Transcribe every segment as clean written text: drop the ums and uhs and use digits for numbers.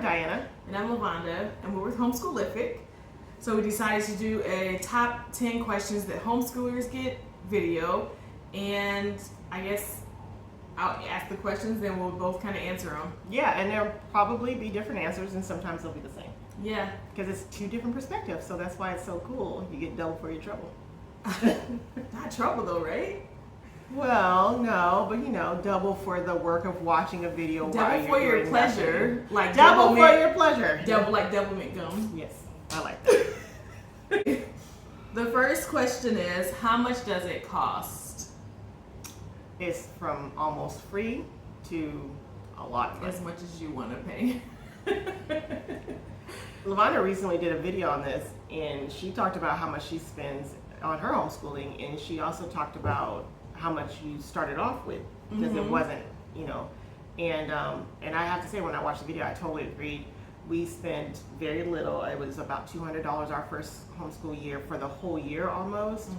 I'm Diana. And I'm Lavonda, and we're with Homeschoolific. So we decided to do a top 10 questions that homeschoolers get video, and I guess I'll ask the questions, then we'll both kind of answer them. Yeah, and there'll probably be different answers, and sometimes they'll be the same. Yeah. Because it's two different perspectives, so that's why it's so cool. You get double for your trouble. Not trouble though, right? Well, no, but double for the work of watching a video. Double for your pleasure. Nothing. Like double for your pleasure. Double like double McGum. Yes, I like that. The first question is, how much does it cost? It's from almost free to a lot of money. As much as you want to pay. Lavonda recently did a video on this, and she talked about how much she spends on her homeschooling, and she also talked about how much you started off with, because it wasn't, and I have to say, when I watched the video, I totally agreed. We spent very little. It was about $200 our first homeschool year for the whole year almost,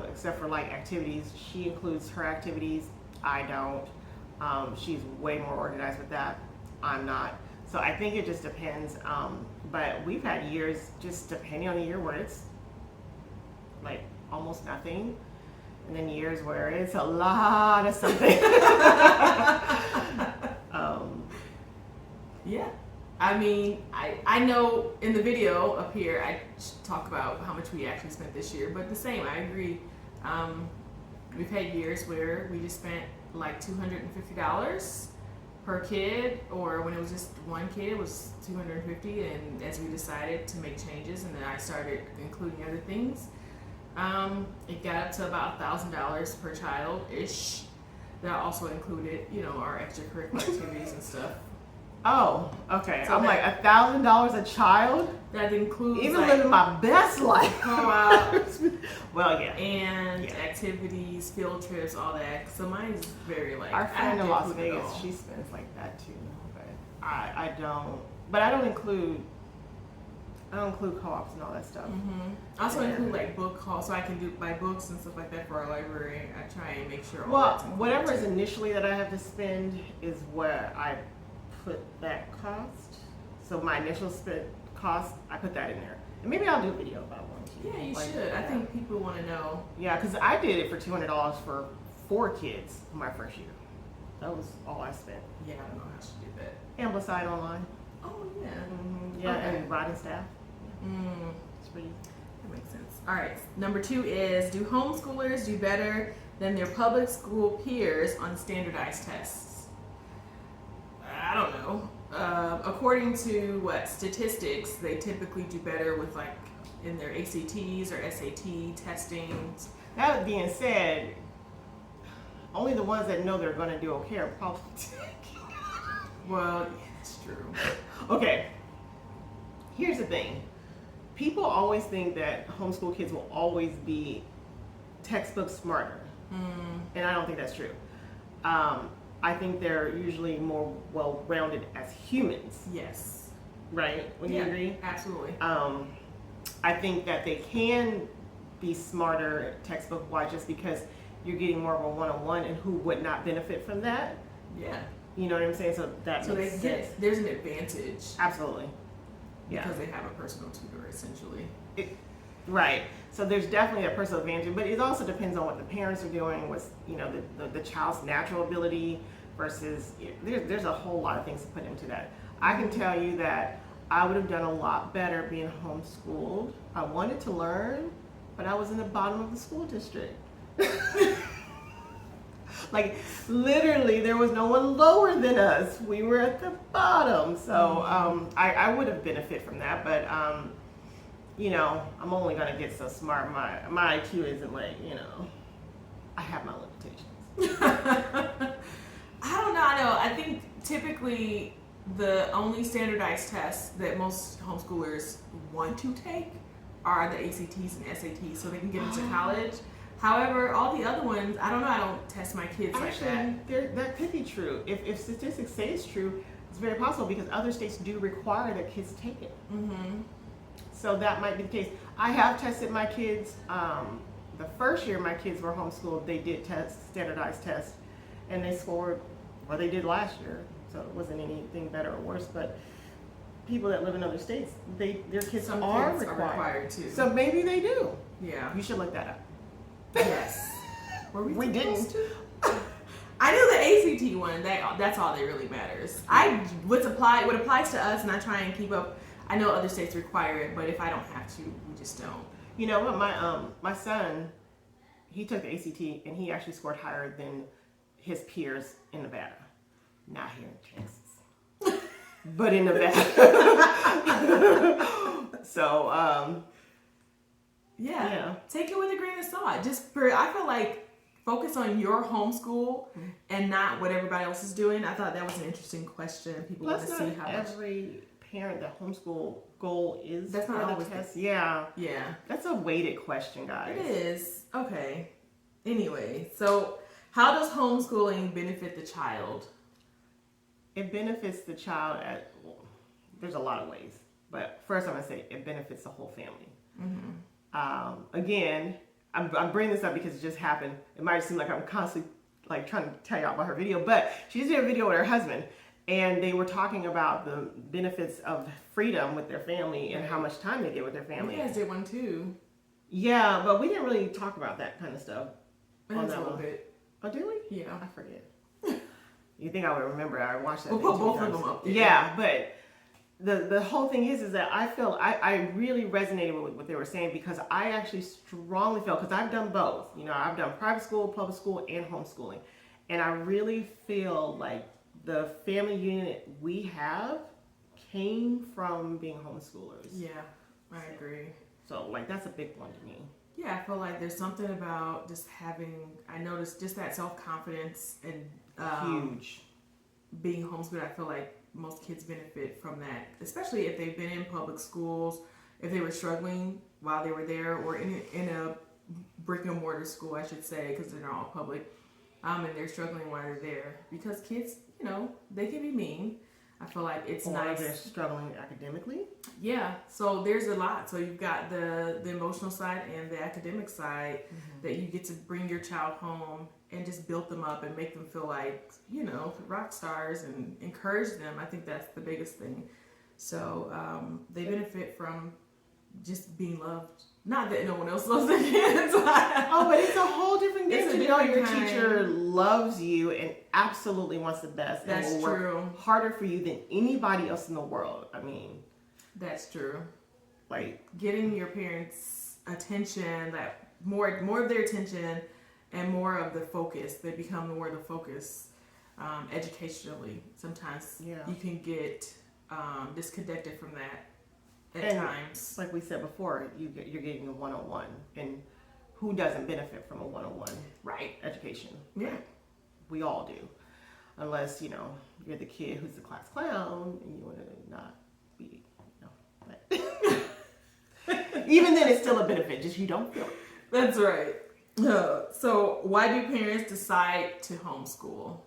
except for like activities. She includes her activities. I don't. She's way more organized with that. I'm not. So I think it just depends. But we've had years, just depending on the year, where it's like almost nothing. And then years where it's a lot of something. Yeah. I mean, I know in the video up here, I talk about how much we actually spent this year, but the same, I agree. We've had years where we just spent like $250 per kid, or when it was just one kid, it was $250, and as we decided to make changes, and then I started including other things, it got up to about $1,000 per child-ish. That also included, our extracurricular activities and stuff. Oh, okay. So I'm like $1,000 a child? That includes even living my best life. Co-ops. Well, yeah. And activities, field trips, all that. So mine's very our friend in Las Vegas, she spends like that too. But I don't. But I don't include co-ops and all that stuff. I also include like book hauls, so I can buy books and stuff like that for our library. I try and make sure. Well, whatever is initially that I have to spend is where I put that cost. So my initial cost, I put that in there. And maybe I'll do a video about one too. Yeah, you should. I think people want to know. Yeah, because I did it for $200 for 4 kids my first year. That was all I spent. Yeah, I don't know how to do that. Amplified online. Oh, yeah. Yeah, Okay. and writing staff. It's pretty. That makes sense. All right. Number 2 is, do homeschoolers do better than their public school peers on standardized tests? I don't know. According to statistics, they typically do better with in their ACTs or SAT testing. That being said, only the ones that know they're going to do okay are probably Well, yeah, that's true. Okay. Here's the thing. People always think that homeschool kids will always be textbook smarter. And I don't think that's true. I think they're usually more well-rounded as humans. Yes. Right? Would you agree? Absolutely. I think that they can be smarter textbook-wise just because you're getting more of a one-on-one, and who would not benefit from that? Yeah. You know what I'm saying? So that makes sense. There's an advantage. Absolutely. Yeah. Because they have a personal tutor, essentially. Right. So there's definitely a personal advantage, but it also depends on what the parents are doing, what's the child's natural ability versus there's a whole lot of things to put into that. I can tell you that I would have done a lot better being homeschooled. I wanted to learn, but I was in the bottom of the school district. Like literally, there was no one lower than us. We were at the bottom. So I would have benefited from that, but I'm only gonna get so smart. My IQ isn't I have my limitations. I don't know. I think typically the only standardized tests that most homeschoolers want to take are the ACTs and SATs, so they can get into college. However, all the other ones, I don't know. I don't test my kids like that. That could be true. If statistics say it's true, it's very possible because other states do require that kids take it. So that might be the case. I have tested my kids. The first year my kids were homeschooled, they did standardized tests, and they scored what they did last year. So it wasn't anything better or worse, but people that live in other states, their kids Some are kids required too. So maybe they do. Yeah. You should look that up. Yes. Were We didn't. to? I knew the ACT one. That's all that really matters. What applies to us, and I try and keep up. I know other states require it, but if I don't have to, we just don't. You know what? My son, he took the ACT and he actually scored higher than his peers in Nevada. Not here in Texas, but in Nevada. So yeah, take it with a grain of salt. I feel like focus on your homeschool and not what everybody else is doing. I thought that was an interesting question. People want to see how every parent that homeschool goal is. That's not always test. Yeah. That's a weighted question, guys. It is. Okay. Anyway, so how does homeschooling benefit the child? It benefits the child there's a lot of ways, but first I'm gonna say it benefits the whole family. Again, I'm bringing this up because it just happened. It might seem like I'm constantly like trying to tell you about her video, but she just did a video with her husband, and they were talking about the benefits of freedom with their family and how much time they get with their family. You guys did one too. Yeah, but we didn't really talk about that kind of stuff. On that a little bit. Oh, did we? Yeah. I forget. You think I would remember? I watched that. We'll put both of them up there. Yeah, but the whole thing is that I feel I really resonated with what they were saying, because I actually strongly felt, because I've done both. You know, I've done private school, public school, and homeschooling, and I really feel like the family unit we have came from being homeschoolers. Yeah, I agree. So like that's a big one to me. Yeah, I feel like there's something about just having. I noticed just that self-confidence and huge. Being homeschooled, I feel like most kids benefit from that, especially if they've been in public schools, if they were struggling while they were there, or in a brick and mortar school, I should say, because they're not all public, and they're struggling while they're there. Because kids, you know, they can be mean. I feel like it's nice. They're struggling academically. Yeah, so there's a lot. So you've got the emotional side and the academic side that you get to bring your child home and just build them up and make them feel like, you know, rock stars, and encourage them. I think that's the biggest thing. So they benefit from just being loved. Not that no one else loves their kids. Oh, but it's a whole different thing to know your kind. teacher loves you and absolutely wants the best. That's and will true. Work harder for you than anybody else in the world. I mean, that's true. Like getting your parents' attention, that more of their attention, and more of the focus. They become more of the focus educationally. Sometimes you can get disconnected from that. At times, like we said before, you're getting a one-on-one, and who doesn't benefit from a one-on-one education? Yeah, we all do, unless you're the kid who's the class clown and you want to not be. But even then, it's still a benefit. Just you don't feel it. That's right. So, why do parents decide to homeschool?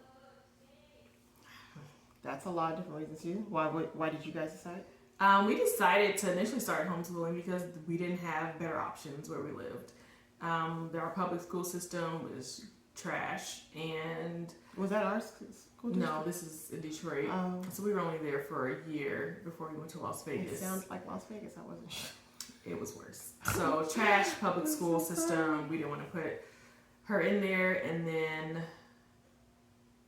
That's a lot of different reasons too. Why did you guys decide? We decided to initially start homeschooling because we didn't have better options where we lived. Our public school system was trash, and was that our school district? No, this is in Detroit. So we were only there for a year before we went to Las Vegas. It sounds like Las Vegas. I wasn't sure. It was worse. So trash public school system. We didn't want to put her in there, and then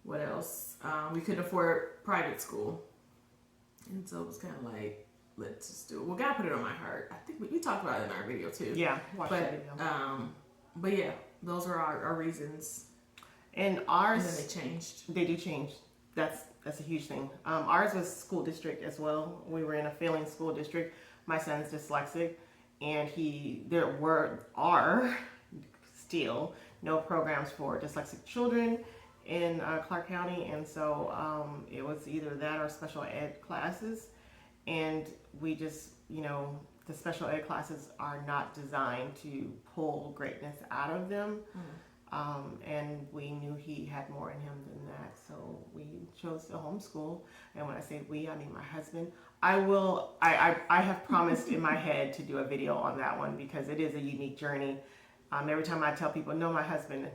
what else? We couldn't afford private school. And so it was kind of like, let's just do it. Well, God put it on my heart. I think we talked about it in our video too. Yeah, watch that video. But yeah, those are our reasons. And ours, and then they changed. They do change. That's a huge thing. Ours was school district as well. We were in a failing school district. My son's dyslexic, and there are still no programs for dyslexic children in Clark County, and so it was either that or special ed classes, and we just, the special ed classes are not designed to pull greatness out of them, and we knew he had more in him than that, so we chose to homeschool. And when I say we, I mean my husband. I have promised in my head to do a video on that one, because it is a unique journey. Every time I tell people, no, my husband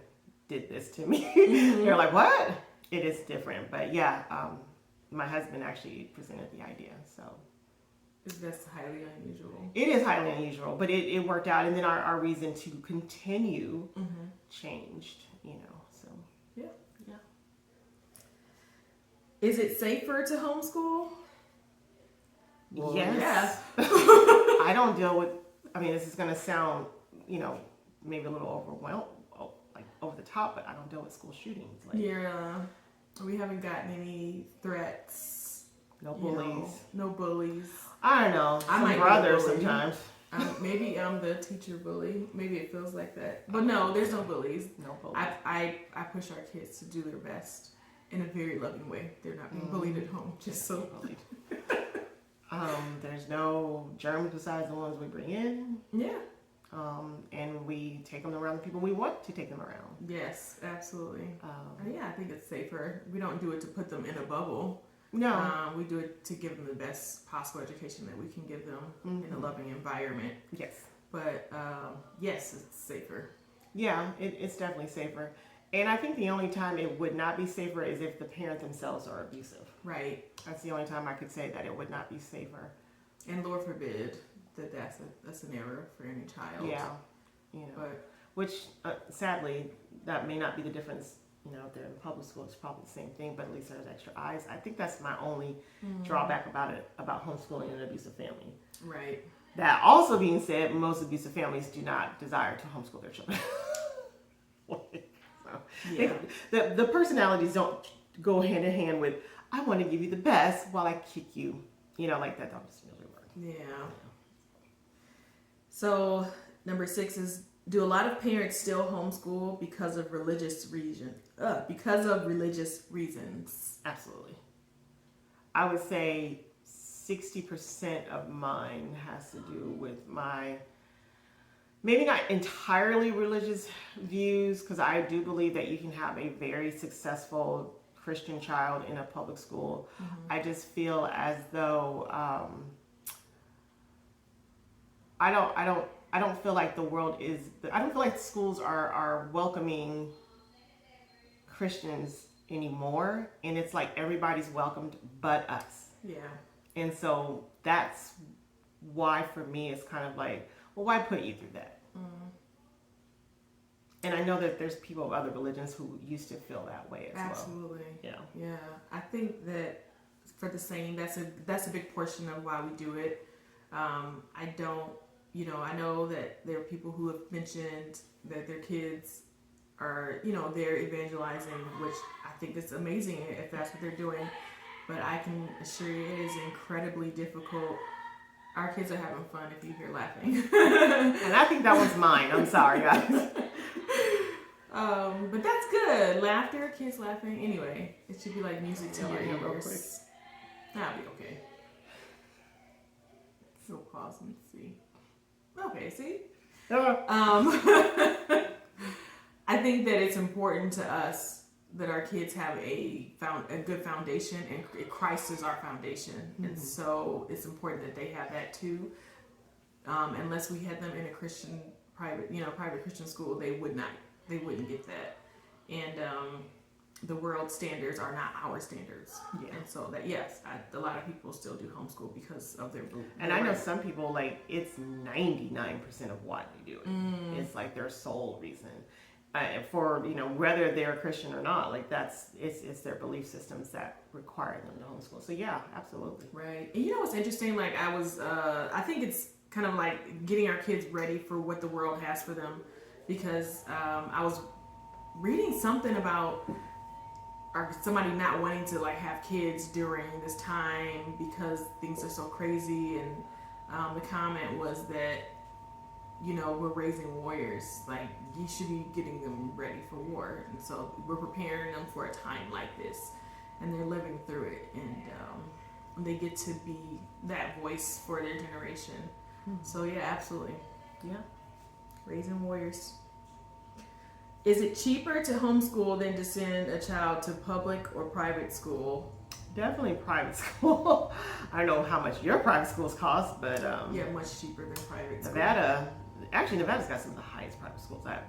did this to me, they're like, what? It is different. But yeah, my husband actually presented the idea. So That's highly unusual. It is highly unusual, but it worked out, and then our reason to continue changed, so. Yeah. Yeah. Is it safer to homeschool? Well, yes. Yeah. I don't deal with, this is going to sound, maybe a little overwhelmed, like over the top, but I don't deal with school shootings. Yeah. We haven't gotten any threats. No bullies. No bullies. I don't know. I Some might brothers be a bully. sometimes. Maybe I'm the teacher bully. Maybe it feels like that. But no, there's no bullies. No bullies. I push our kids to do their best in a very loving way. They're not being bullied at home. Just so. Bullied. There's no germs besides the ones we bring in. Yeah. And we take them around the people we want to take them around. Yes, absolutely. Yeah, I think it's safer. We don't do it to put them in a bubble. No. We do it to give them the best possible education that we can give them in a loving environment. Yes. But yes, it's safer. Yeah, it's definitely safer. And I think the only time it would not be safer is if the parents themselves are abusive. Right. That's the only time I could say that it would not be safer. And Lord forbid that's an error for any child. Yeah. But which sadly that may not be the difference. If they're in public school, it's probably the same thing, but at least there's extra eyes. I think that's my only drawback about homeschooling an abusive family. Right. That also being said, most abusive families do not desire to homeschool their children. The personalities don't go hand in hand with, I want to give you the best while I kick you. Like that don't really work. Yeah. So number 6 is, do a lot of parents still homeschool because of religious reasons? Absolutely. I would say 60% of mine has to do with my, maybe not entirely religious views, because I do believe that you can have a very successful Christian child in a public school. I just feel as though I don't feel like the world is. I don't feel like schools are welcoming Christians anymore, and it's like everybody's welcomed but us. Yeah. And so that's why for me it's kind of like, well, why put you through that? And I know that there's people of other religions who used to feel that way as Absolutely. well. Yeah. I think that for the same, that's a big portion of why we do it. I know that there are people who have mentioned that their kids are, they're evangelizing, which I think is amazing if that's what they're doing. But I can assure you it is incredibly difficult. Our kids are having fun if you hear laughing. And I think that was mine. I'm sorry, guys. But that's good. Laughter, kids laughing. Anyway, it should be like music to your real quick. ears. That'll be okay. So pause and see. Okay, see? I think that it's important to us that our kids have a good foundation, and Christ is our foundation. And so it's important that they have that too. Unless we had them in a Christian private Christian school, they wouldn't get that. And the world standards are not our standards. Yeah. And so that, yes, a lot of people still do homeschool because of their belief. And I know some people, like, it's 99% of why they do it. It's like their sole reason. For, whether they're Christian or not, like it's their belief systems that require them to homeschool. So yeah, absolutely. Right. And what's interesting? Like I think it's kind of like getting our kids ready for what the world has for them, because I was reading something about somebody not wanting to like have kids during this time because things are so crazy, and the comment was that we're raising warriors. Like, you should be getting them ready for war. And so we're preparing them for a time like this. And they're living through it. And they get to be that voice for their generation. So, yeah, absolutely. Yeah. Raising warriors. Is it cheaper to homeschool than to send a child to public or private school? Definitely private school. I don't know how much your private schools cost, but yeah, much cheaper than private school. Nevada's got some of the highest private schools I've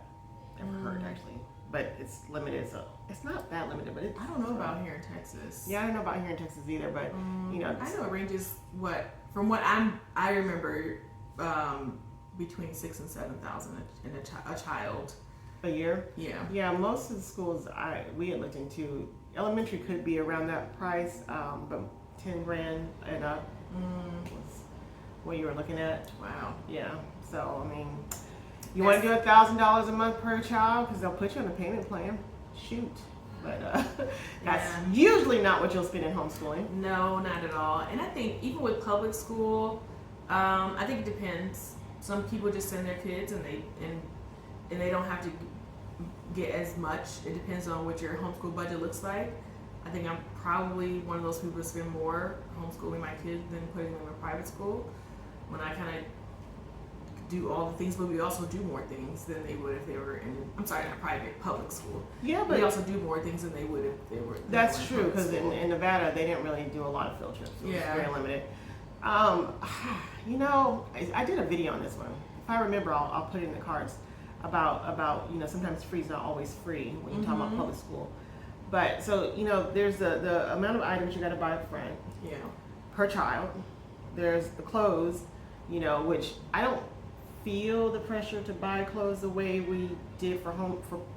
ever heard, actually. but it's limited. So it's not that limited, but I don't know about here in Texas. Yeah, I don't know about here in Texas either, but you know, I know it ranges from what I remember between 6,000 and 7,000 in a child a year. Yeah. Yeah, most of the schools we had looked into, elementary could be around that price, but 10 grand and up was what you were looking at. Wow. Yeah. So I mean, you want to do $1,000 a month per child because they'll put you on a payment plan. Shoot. But that's usually not what you'll spend in homeschooling. No, not at all. And I think even with public school, I think it depends. Some people just send their kids and they don't have to get as much. It depends on what your homeschool budget looks like. I think I'm probably one of those people who spend more homeschooling my kids than putting them in a private school. When I kind of do all the things, but we also do more things than they would if they were in, I'm sorry, not private, public school. Yeah, but we also do more things than they would if they were. That's true, because in Nevada they didn't really do a lot of field trips. So it was very limited. You know, I did a video on this one. If I remember, I'll put it in the cards about you know, sometimes free is not always free when you talk about public school. But so you know, there's the amount of items you got to buy up front. Yeah. Per child. There's the clothes, you know, which I don't feel the pressure to buy clothes the way we did for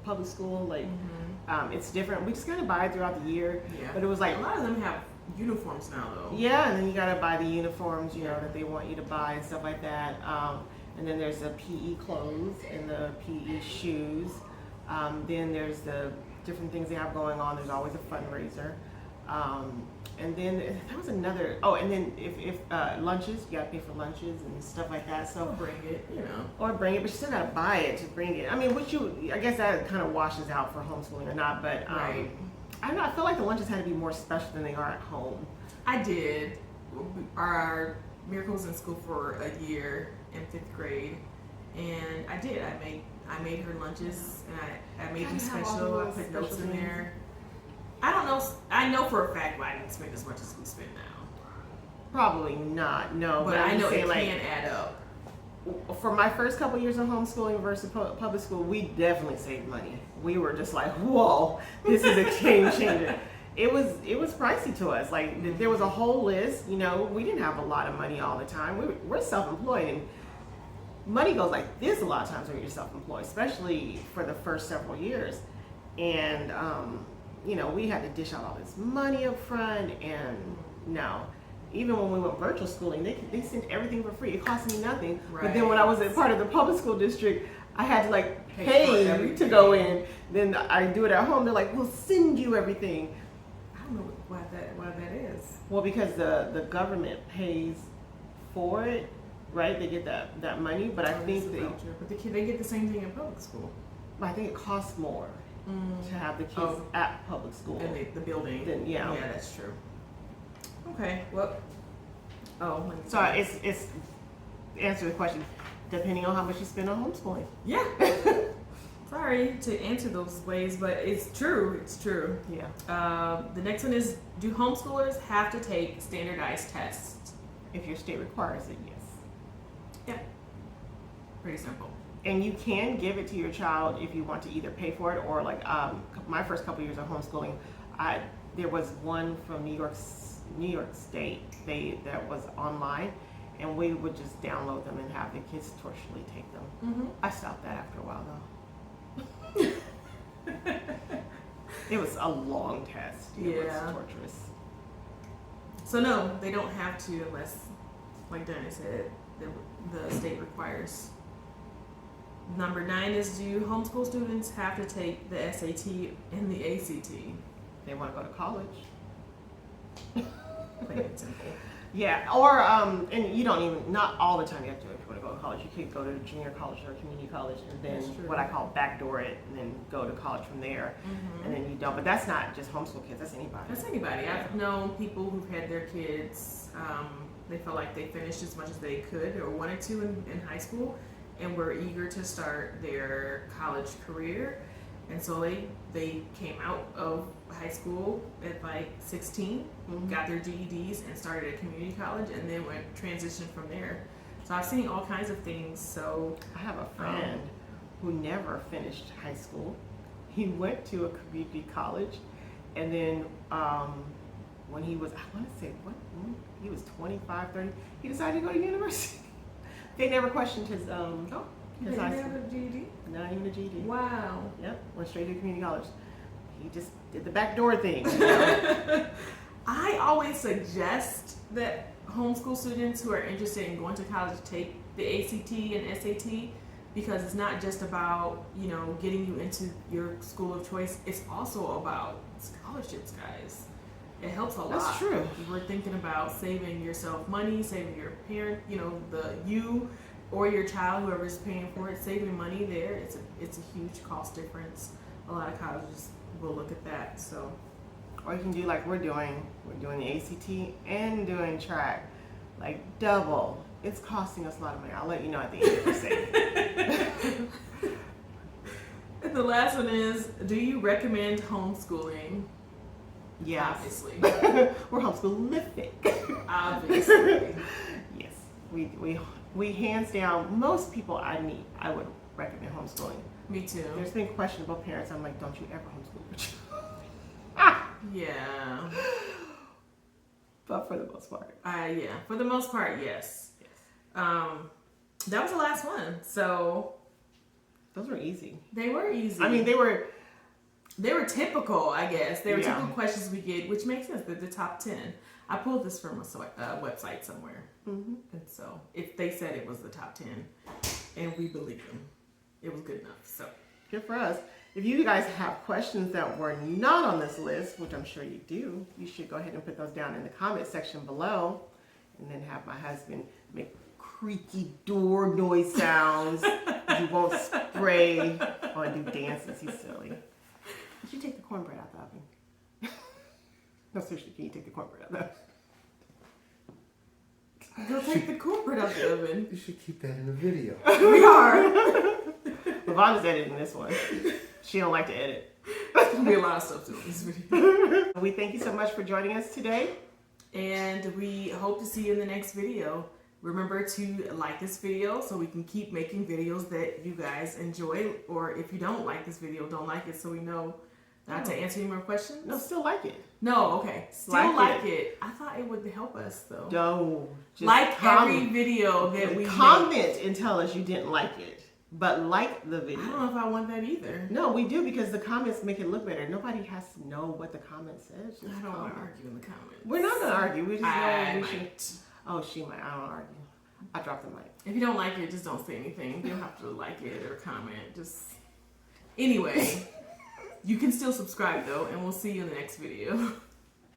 public school. Like it's different. We just gotta buy it throughout the year. Yeah. But it was like a lot of them have uniforms now though. Yeah, and then you gotta buy the uniforms, you know, that they want you to buy and stuff like that. And then there's the PE clothes and the PE shoes. Then there's the different things they have going on. There's always a fundraiser. And then there was another. Oh, and then if lunches, you gotta pay for lunches and stuff like that. So bring it, you know, or bring it, but you still gotta buy it to bring it. I mean, I guess that kind of washes out for homeschooling or not. But I don't know. I feel like the lunches had to be more special than they are at home. I did. Our Miracle was in school for a year in 5th grade, and I did. I made her lunches, and I made them special. I put notes in there. I don't know. I know for a fact why I didn't spend as much as we spend now. Probably not. No, but I know it can add up. For my first couple years of homeschooling versus public school, we definitely saved money. We were just like, whoa, this is a game changer. It was pricey to us. Like there was a whole list. You know, we didn't have a lot of money all the time. We're self-employed, and money goes like this a lot of times when you're self-employed, especially for the first several years. And you know, we had to dish out all this money up front, and no. Even when we went virtual schooling, they sent everything for free. It cost me nothing. Right. But then when I was a part of the public school district, I had to like pay to go in. Then I do it at home. They're like, we'll send you everything. I don't know why that is. Well, because the government pays for it, right? They get that money, but I think they get the same thing in public school. I think it costs more to have the kids at public school. And the building. Then, yeah, that's true. Okay, well, so it's answer the question, depending on how much you spend on homeschooling. Yeah. Sorry to answer those ways, but it's true. It's true. Yeah. The next one is, do homeschoolers have to take standardized tests? If your state requires it, yes. Yeah. Pretty simple. And you can give it to your child if you want to either pay for it or like my first couple years of homeschooling, there was one from New York State that was online, and we would just download them and have the kids tortuously take them. Mm-hmm. I stopped that after a while though. It was a long test. It was torturous. So no, they don't have to unless, like Diana said, the state requires. Number 9 is, do homeschool students have to take the SAT and the ACT? They want to go to college. Plain and simple. Yeah, or and you don't even, not all the time you have to do it if you want to go to college. You could go to junior college or community college and then what I call backdoor it and then go to college from there. Mm-hmm. And then you don't. But that's not just homeschool kids, that's anybody. That's anybody. Yeah. I've known people who've had their kids, they felt like they finished as much as they could or wanted to in high school and were eager to start their college career. And so they came out of high school at like 16, got their GEDs and started a community college and then went transitioned from there. So I've seen all kinds of things. So I have a friend who never finished high school. he went to a community college, and then when he was, I want to say, he was 25, 30, he decided to go to university. They never questioned his He high didn't school. have a GED? Not even a GED. Wow. Yep, went straight to community college. He just did the backdoor thing. You know? I always suggest that homeschool students who are interested in going to college take the ACT and SAT, because it's not just about, you know, getting you into your school of choice. It's also about scholarships, guys. It helps a lot. That's true. We're thinking about saving yourself money, saving your parent, you know, you or your child, whoever's paying for it, saving money there. It's a huge cost difference. A lot of colleges will look at that. So, or you can do like we're doing. We're doing the ACT and doing track, like double. It's costing us a lot of money. I'll let you know at the end of the segment. And the last one is, do you recommend homeschooling? Yes. Obviously. We're homeschoolific. Obviously. Yes. We hands down, most people I meet, I would recommend homeschooling. Me too. There's been questionable parents. I'm like, don't you ever homeschool your child. Yeah. But for the most part. Yeah. For the most part, yes. Yes. That was the last one. So Those were easy. they were easy. I mean, they were typical, I guess. They were Yeah. typical questions we get, which makes sense. They're the top 10. I pulled this from a website somewhere. Mm-hmm. And so if they said it was the top 10, and we believe them, it was good enough. So Good for us. If you guys have questions that were not on this list, which I'm sure you do, you should go ahead and put those down in the comment section below, and then have my husband make creaky door noise sounds. He won't spray or do dances. He's silly. Did you take the cornbread out the oven? No, seriously, can you take the cornbread out the oven? go take the cornbread out the oven. You should keep that in the video. We are. Lavonda's editing this one. She don't like to edit. There's gonna be a lot of stuff to this video. We thank you so much for joining us today. And we hope to see you in the next video. Remember to like this video so we can keep making videos that you guys enjoy. Or if you don't like this video, don't like it so we know not to answer any more questions. No, still like it. No, okay. Still Like like it. it. I thought it would help us though. No. Just Like every video that we make. comment and tell us you didn't like it. But like the I don't video. know if I want that either. No, we do, because the comments make it look better. Nobody has to know what the comment says. Just I don't want to comment. argue in the comments. We're not going to argue. We just know I we should. might. Oh, she might. I don't argue. I dropped the mic. If you don't like it, just don't say anything. You don't have to like it or comment. Just anyway, you can still subscribe though, and we'll see you in the next video.